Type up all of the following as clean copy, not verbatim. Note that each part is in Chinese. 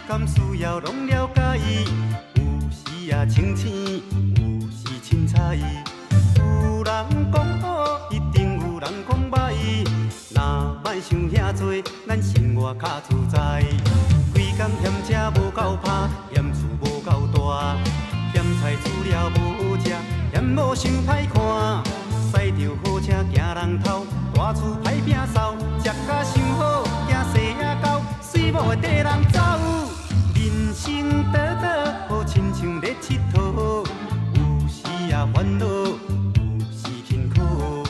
敢需要拢了解，有时也清醒，有时凊彩。有人讲好，一定有人讲歹。若莫想遐多，咱生活较自在。规工嫌车无够拍，嫌厝无够大，嫌菜煮了无食，嫌某想歹看。驶着好车行人头，大厝歹摒扫，食甲伤好，惊细仔狗，水某会缀人走。人生短短，好亲像咧佚佗，有时也烦恼，有时轻苦。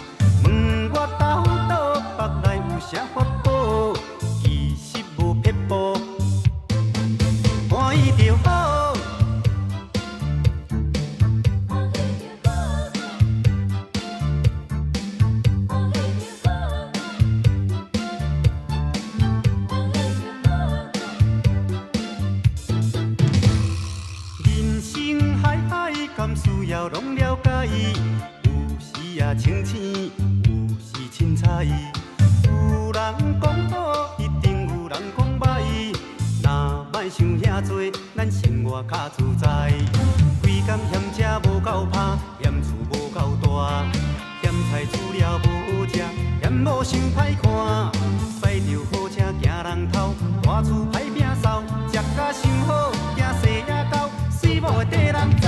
问我斗倒，腹内有啥法宝？其实无撇步，欢喜就好。敢需要拢了解，有时也清醒，有时凊彩。有人讲好，一定有人讲歹。若莫想遐多，咱生活较自在。规工嫌车无够拍，嫌厝无够大，嫌菜煮了无食，嫌某想歹看。驶着好车行人头，大厝歹摒扫，食甲伤好，惊细仔狗，水某会缀人走。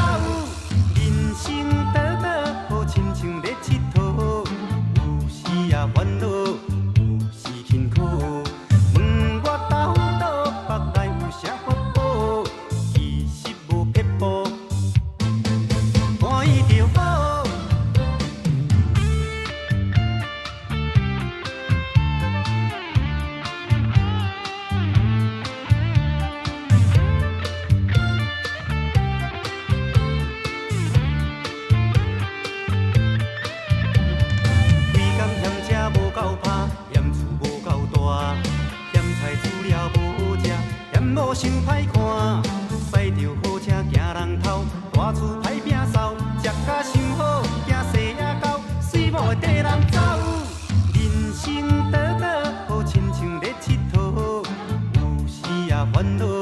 人生短短，好亲像咧佚佗，有时也烦恼，有时轻苦。问我斗倒，腹内有啥法宝？其实无撇步，欢喜就好。无想歹看，驶着好车行人头，大厝歹摒扫，食甲伤好，惊细仔狗，水某会缀人走。人生短短，好亲像咧佚佗，有时也烦恼。